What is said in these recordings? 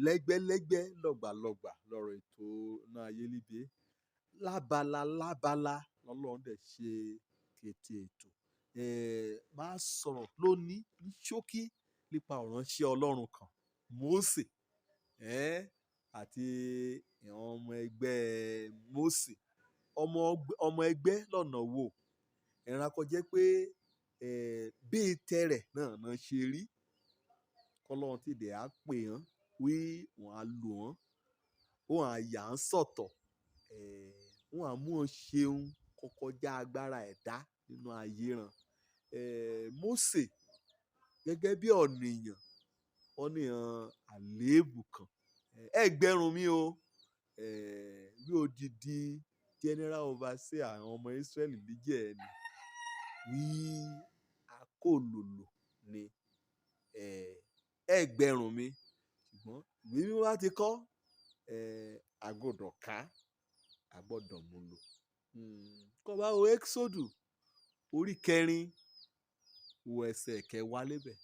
lẹ́gbẹ́lẹ́gbẹ́ lọ́gbàlọ́gbà lọ́rọ̀ ètò náà ayé líbe lábala lọ́lọ́run dẹ̀ ṣe kété ètò. Máa sọ̀rọ̀ lónìí ní ṣókí nípa ìránṣẹ́ Ọlọ́run kan Mósè àti àwọn ọmọ ẹgbẹ́ Mósè. Ọmọ ẹgbẹ́ lọ́nà wo? Ẹ̀ran kò jẹ́ pé bí tẹ̀rẹ̀ náà ṣe rí kọ́lọ́run ti dẹ̀ á pè wọ́n wí wọ́n á lò wọ́n wọ́n á yà ń sọ̀tọ̀ wọ́n á mú wọn ṣeun kọkọjá agbára ẹ̀dá nínú ayé ran. Mósè gẹ́gẹ́ bí ọ̀nìyàn wọ́n ní àléébù kan ẹgbẹ̀rún mi o bí odidi general overseer àwọn ọmọ Israẹli níjẹ̀ ẹni wí akólòlò ni ẹgbẹ̀rún mi ṣùgbọ́n ìwé mímọ́ bá ti kọ́ àgbọ̀dọ̀ ká àgbọ̀dọ̀ mú lò. Kọ́ bá wo Exodus orí 4 wo ẹsẹ̀ 10 lébẹ̀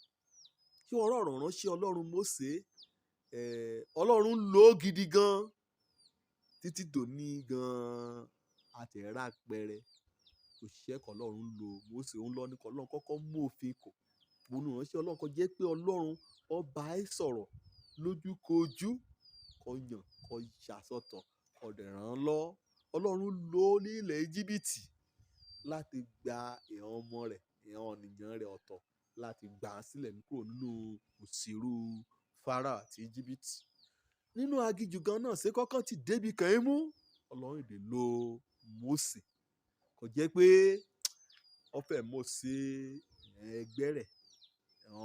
tí ọ̀rọ̀ ránṣẹ́ Ọlọ́run Mósè Ọlọ́run lò ó gidi gan títí dòní gan àtẹ̀rà pẹrẹ òṣìṣẹ́ kan Ọlọ́run lò Mósè òun lọ ní kan Ọlọ́run kọ́kọ́ mú òfin kò òun ránṣẹ́ Ọlọ́run kan jẹ́ pé Ọlọ́run ọba ẹ̀ sọ̀rọ̀ lójúkojú kó yàn kó ṣàsọ̀tọ̀ kó dẹ̀ ràn lọ. Ọlọ́run lò ó ní ilẹ̀ Íjíbítì láti gba ìran ọmọ rẹ̀ ìran ọ̀nìyàn rẹ̀ ọ̀tọ̀ láti gbà á sílẹ̀ kúrò nínú òsìrú Fáráò àti Íjíbítì. Nínú aginjù gan náà ṣé kọ́kọ́ ti débi kàn é mú Ọlọ́run ìdè lò Mósè kò jẹ́ pé wọ́n fẹ́ Mósè ẹgbẹ́ rẹ̀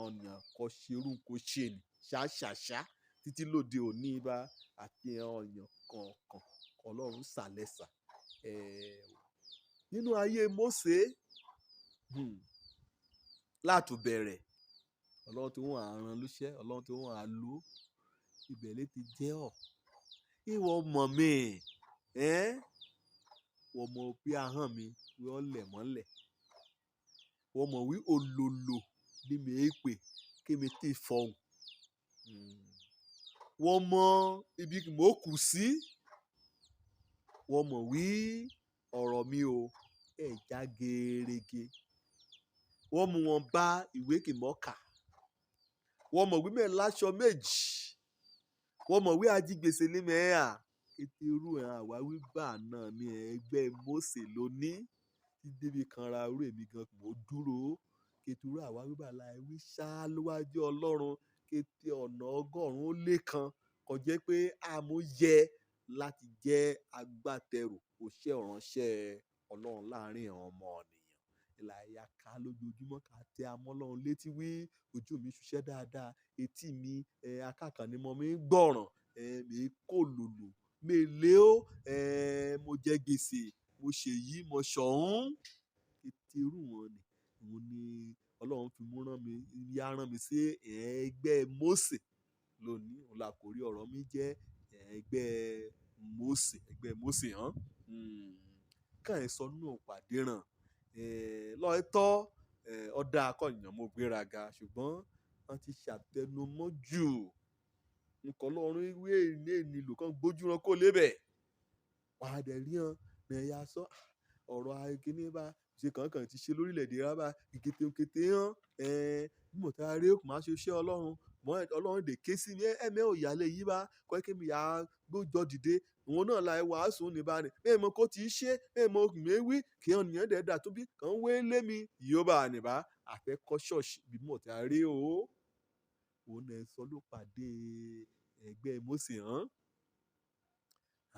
ọ̀nà kò ṣerú kò ṣe ní ṣáṣáṣá títí lóde òní bá àti ọ̀yàn kọ̀ọ̀kan Ọlọ́run ṣàlẹ́sà nínú ayé Mósè láti bẹ̀rẹ̀ Ọlọ́run tó wọ́n àràn lóṣẹ́ Ọlọ́run tó wọ́n àlò ibẹ̀ lè ti jẹ́ ọ̀ ìwọ mọ̀ mi wọ́n mọ̀ pé ahọ́n mi wọ́n lẹ̀ mọ́lẹ̀ wọ́n mọ̀ wí olòlò ní mi pè kí mi ti fọhùn wọ́n mọ̀ ibi mo kù sí wọ́n mọ̀ wí ọ̀rọ̀ mi o já gerege wọ́n mú wọn bá ìwé kìmọ́kà wọ́n mọ̀ wí mẹ́rin láṣọ méjì wọ́n mọ̀ wí ajígbèsè ní mẹ́à ètò irú àwáwí bá náà ní ẹgbẹ́ Mósè lóní tí débi kan ra orí èmi gan mo dúró kété irú àwáwí bá la wí ṣá lówájú Ọlọ́run kété ọ̀nà 100 kò jẹ́ pé àmúyẹ láti jẹ́ agbátẹrù òṣìṣẹ́ ìránṣẹ́ Ọlọ́run láàrin àwọn ọmọ ènìyàn ìlàyà ká lójoojúmọ́ ká tẹ amọ́ Ọlọ́run létí wí ojú mi ṣiṣẹ́ dáadáa etí mi akákan ni mo mi ń gbọ́ràn mi kò lòlò mi lé ó mo jẹ gbèsè mo ṣèyí mo ṣọ̀hún ètò irú wọn ni òun ni Ọlọ́run fi rán mi sí ẹgbẹ́ Mósè lónìí òun là kò rí ọ̀rọ̀ mi jẹ́ ẹgbẹ́ Mósè hàn kàn ẹ̀ sọ nínú pàdé ràn lọ́ọ̀tọ́ ọ̀dà akọ̀yàn mo gbéraga ṣùgbọ́n wọ́n ti ṣàtẹnumọ́ jù nǹkan Ọlọ́run ìwé nílò kan gbójú ran kó lébẹ̀ wàá dẹ̀ rí hàn ẹ̀yà sọ ọ̀rọ̀ akíní bá ṣe kankan ti ṣe lórílẹ̀‐èdè rábà kété hàn bí mo ta rí òkú máa ṣe iṣẹ́ Ọlọ́run dè ké sí mi ẹ̀mẹ́ òyàlẹ̀ yìí bá kọ́ ẹ́ kí mi yà á gbójọ́ dìde òun náà la wàásù ní bá ní bẹ́ẹ̀ mo kó ti ṣe bẹ́ẹ̀ mo mẹ́wí kí ọ̀nìyàn dẹ̀ dà tó bí kàn wé lé mi yóò bá ní bá àfẹ́kọ́ ṣọ́ọ̀ṣì bí mo ta rí o òun náà sọ ló pàdé ẹgbẹ́ Mósè hàn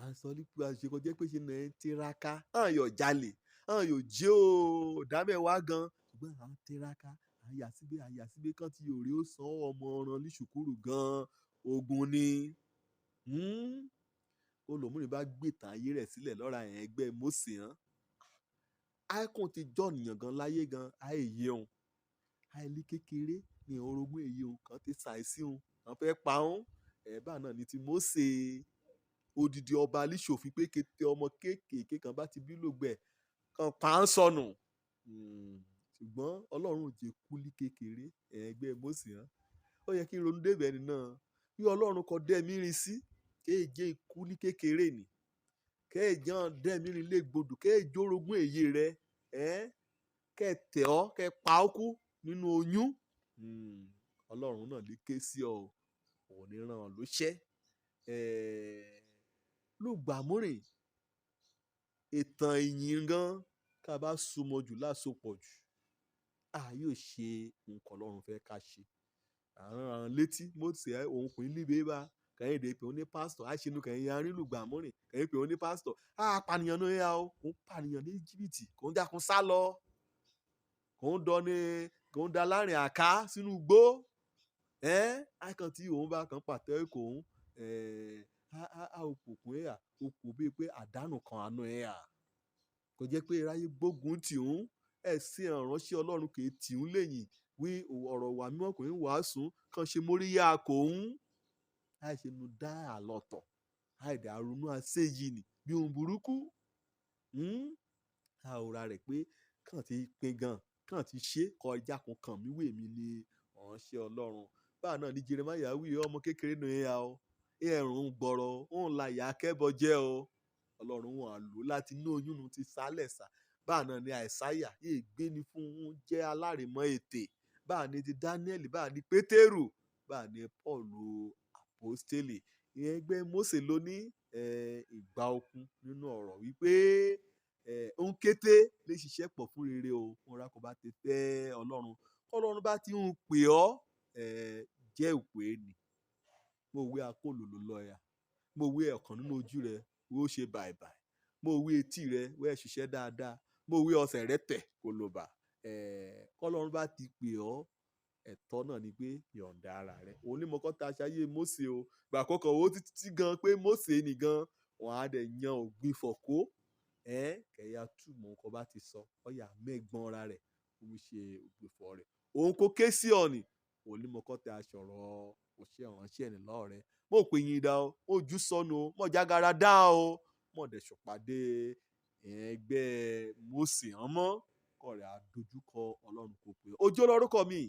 à ń sọ nípa àṣekọ jẹ́ pé ṣe náà ń tiraka hàn yóò jalè hàn yóò jẹ́ o dámẹ́wàá gan ṣùgbọ́n à ń tiraka àyà síbí kan tí yóò rí ó san ọmọ ọ̀ràn ní ṣùkúrù gan ogun ni olùmúrin bá gbé ìtàn ayé rẹ̀ sílẹ̀ lọ́ra ẹgbẹ́ Mósè hàn àìkún ti jọ́ nìyàn gan láyé gan àìyé òun àìlí kékeré ní orogún èyí òun kan ti ṣàìsí òun kan fẹ́ pa òun ẹ̀bá náà ní ti Mósè odidi ọba alíṣòfin pé kété ọmọ kéékèèké kan bá ti bí lògbẹ̀ kan pa á sọnù ṣùgbọ́n Ọlọ́run ò jẹ́ kúlí kékeré ẹgbẹ́ Mósè hàn ó yẹ kí n ronú débẹ̀ ẹni náà bí Ọlọ́run kò dẹ́mi rin sí kéèjé ikú ní kékeré ni kéèjé dẹ́mi rin légbodò kéèjé orogún èyí rẹ kẹ́tẹ̀ ọ́ kẹ́ pa ọ́ kú nínú oyún Ọlọ́run náà lè ké sí ọ òun ní ràn ọ́ lóṣẹ́ lùgbàmúrìn ìtàn ìyìn gan ká bá súnmọ́ jù lásopọ̀ jù yóò ṣe nǹkan Ọlọ́run fẹ́ ká ṣe àrùn létí Mósè òun pè ní líbe bá kẹ́yìn dé pé ó ní pásítọ̀ àṣìnú kẹ́yìn arínlùgbàmúrìn kẹ́yìn pé ó ní pásítọ̀ pànìyàn náà yà ó kò ń pànìyàn ní Íjíbítì kò ń dákun sá lọ kò ń da láàrin àká sínú igbó àìkàn tí òun bá kàn pàtẹ́ kò ń òpòkùn òpò bíi pé àdánù kan àánú kò jẹ́ pé iráyé gbógun tì ń ẹ̀sìn ìránṣẹ́ Ọlọ́run kì í tì ń lẹ́yìn wí ọ̀rọ̀ wà mímọ́ kò ń wàásù kàn ṣe móríyá kò ń àìṣe nu dá àlọ́tọ̀ àìdá ronú àṣeyìí ni bí ohun burúkú àwòrán rẹ̀ pé kàn ti pin gan kàn ti ṣe kọjá kan kàn mí wè mí ní ìránṣẹ́ Ọlọ́run báà náà ní Jeremáyà wí ọmọ kékeré náà ẹ̀rùn gbọ̀rọ̀ òun la ìyá akẹ́bọ jẹ́ o Ọlọ́run wọn à lò láti inú oyún nu ti sálẹ̀ sá báà náà ni Àìsáyà yìí gbé ni fún un jẹ́ alárìmọ́ ètè báà ni ti Dáníẹ́lì báà ni Pétérù báà ni Pọ́ọ̀lù àpọ́stélì Ẹgbẹ́ Mósè ló ní ìgbà okun nínú ọ̀rọ̀ wípé òun kété lè ṣiṣẹ́ pọ̀ fún rere o fún ra kò bá ti fẹ́ Ọlọ́run bá ti ń pè ọ́ jẹ́ òpè ni mo wí akólòlò lọ́ọ̀yà mo wí ọ̀kan nínú ojú rẹ ó ṣe bàìbàì mo wí etí rẹ wẹ́ ṣiṣẹ́ dáadáa mo wí ọsẹ̀ rẹ tẹ̀ kó ló bà kọ́lọ́run bá ti pè ọ́ ẹ̀tọ́ náà ni pé yọ̀ǹda ara rẹ òun ní mọ́kọ́ ta ṣayé Mósè o gbà kọ́kọ́ owó títí gan pé Mósè nìgan wọ́n á dẹ̀ yan ògbìn fọ̀kó kẹ̀yà túmọ̀ nǹkan bá ti sọ ọ̀yà mẹ́gbọ́n ara rẹ̀ ó ń ṣe ògbìn fọ̀ rẹ̀ òun kò ké sí ọ̀nì òun ní mọ́kọ́ ta sọ̀rọ̀ òṣè ìránṣẹ́ ẹ̀ lọ́ọ̀ rẹ̀ mo pè yín dá o mo jù sọnù o mo jágara dá o mo dẹ̀ ṣùpàdé ẹgbẹ́ Mósè ọmọ kọ̀rẹ́ àdójúkọ Ọlọ́run kò pé ojú lórúkọ mi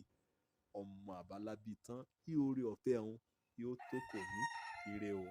ọmọ àbálábí tán kí oore ọ̀fẹ́ ọ̀hún yóò tó kò ní ire o.